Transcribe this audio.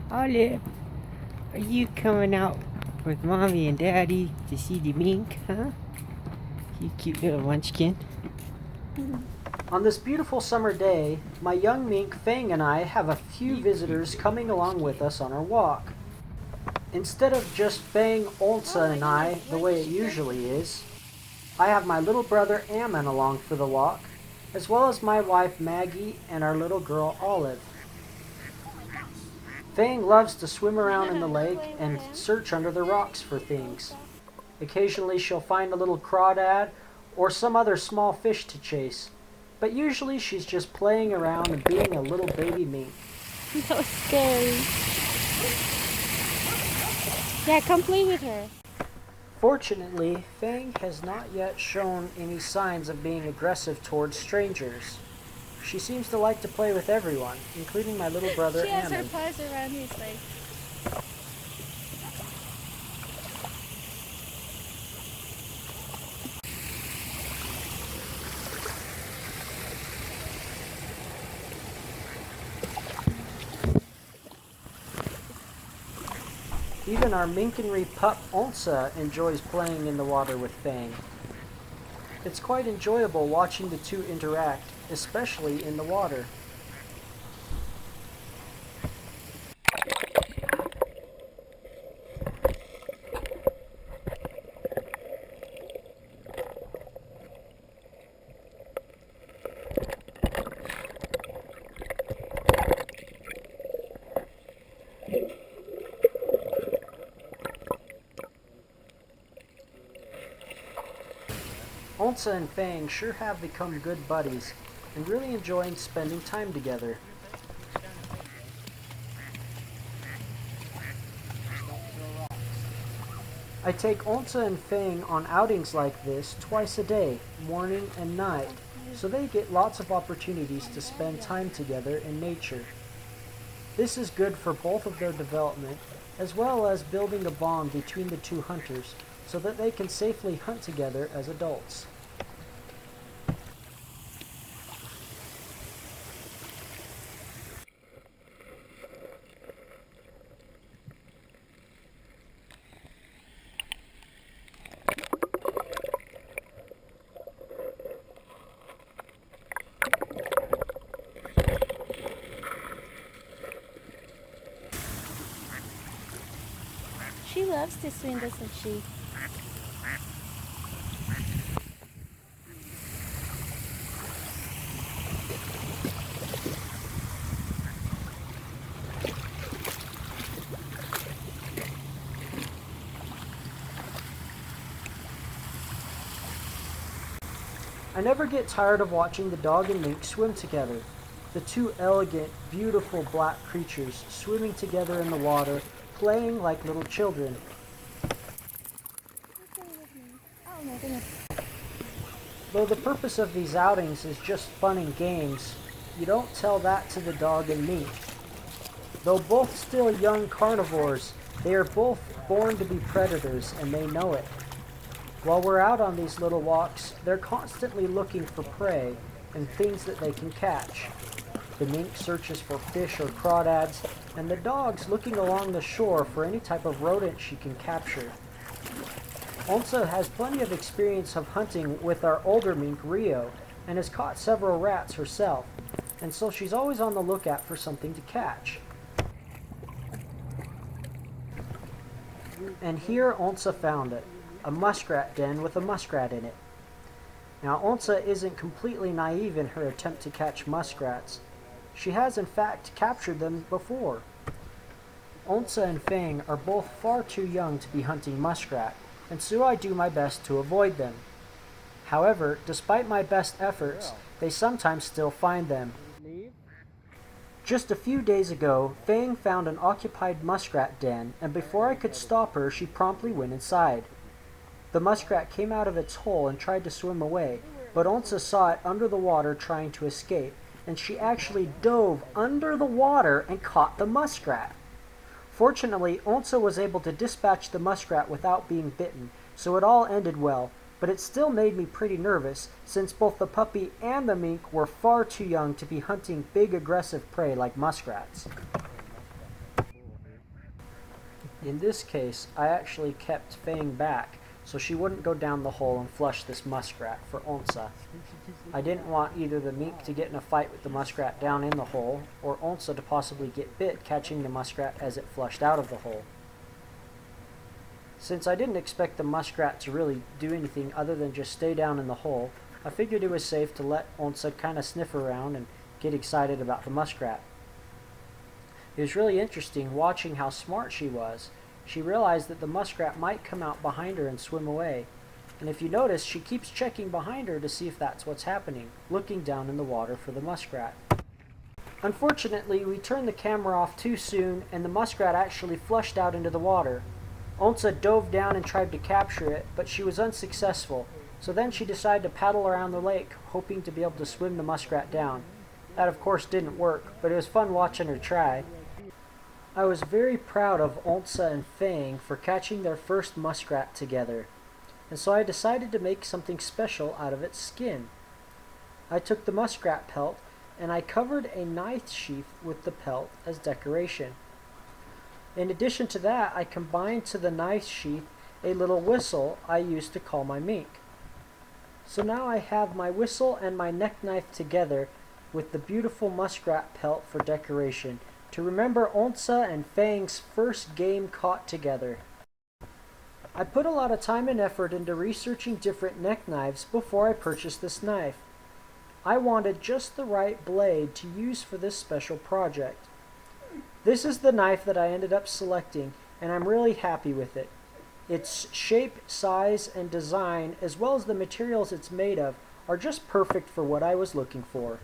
Olive, are you coming out with Mommy and Daddy to see the mink, huh? You cute little munchkin. On this beautiful summer day, my young mink Fang and I have a few visitors coming along with us on our walk. Instead of just Fang, Onsa, and I, the way it usually is, I have my little brother Ammon along for the walk, as well as my wife Maggie and our little girl Olive. Fang loves to swim around in the lake and search under the rocks for things. Occasionally she'll find a little crawdad or some other small fish to chase, but usually she's just playing around and being a little baby mink. That was scary. Yeah, come play with her. Fortunately, Fang has not yet shown any signs of being aggressive towards strangers. She seems to like to play with everyone, including my little brother She has her Ammon. paws around his leg. Even our minkenry pup Onsa enjoys playing in the water with Fang. It's quite enjoyable watching the two interact, especially in the water. Onsa and Fang sure have become good buddies and really enjoying spending time together. I take Onsa and Fang on outings like this twice a day, morning and night, so they get lots of opportunities to spend time together in nature. This is good for both of their development, as well as building a bond between the two hunters, so that they can safely hunt together as adults. She loves to swim, doesn't she? I never get tired of watching the dog and mink swim together. The two elegant, beautiful black creatures swimming together in the water, playing like little children. Oh my goodness. Though the purpose of these outings is just fun and games, you don't tell that to the dog and mink. Though both still young carnivores, they are both born to be predators and they know it. While we're out on these little walks, they're constantly looking for prey and things that they can catch. The mink searches for fish or crawdads, and the dog's looking along the shore for any type of rodent she can capture. Onsa has plenty of experience of hunting with our older mink, Rio, and has caught several rats herself, and so she's always on the lookout for something to catch. And here Onsa found it, a muskrat den with a muskrat in it. Now Onsa isn't completely naive in her attempt to catch muskrats. She has in fact captured them before. Onsa and Fang are both far too young to be hunting muskrat, and so I do my best to avoid them. However, despite my best efforts, they sometimes still find them. Just a few days ago, Fang found an occupied muskrat den, and before I could stop her, she promptly went inside. The muskrat came out of its hole and tried to swim away, but Onsa saw it under the water trying to escape, and she actually dove under the water and caught the muskrat. Fortunately, Onsa was able to dispatch the muskrat without being bitten, so it all ended well, but it still made me pretty nervous, since both the puppy and the mink were far too young to be hunting big aggressive prey like muskrats. In this case, I actually kept Fang back so she wouldn't go down the hole and flush this muskrat for Onsa. I didn't want either the mink to get in a fight with the muskrat down in the hole, or Onsa to possibly get bit catching the muskrat as it flushed out of the hole. Since I didn't expect the muskrat to really do anything other than just stay down in the hole, I figured it was safe to let Onsa kind of sniff around and get excited about the muskrat. It was really interesting watching how smart she was. She realized that the muskrat might come out behind her and swim away. And if you notice, she keeps checking behind her to see if that's what's happening, looking down in the water for the muskrat. Unfortunately, we turned the camera off too soon, and the muskrat actually flushed out into the water. Onsa dove down and tried to capture it, but she was unsuccessful, so then she decided to paddle around the lake, hoping to be able to swim the muskrat down. That of course didn't work, but it was fun watching her try. I was very proud of Onsa and Fang for catching their first muskrat together, and so I decided to make something special out of its skin. I took the muskrat pelt and I covered a knife sheath with the pelt as decoration. In addition to that, I combined to the knife sheath a little whistle I used to call my mink. So now I have my whistle and my neck knife together with the beautiful muskrat pelt for decoration, to remember Onsa and Fang's first game caught together. I put a lot of time and effort into researching different neck knives before I purchased this knife. I wanted just the right blade to use for this special project. This is the knife that I ended up selecting, and I'm really happy with it. Its shape, size, and design, as well as the materials it's made of, are just perfect for what I was looking for.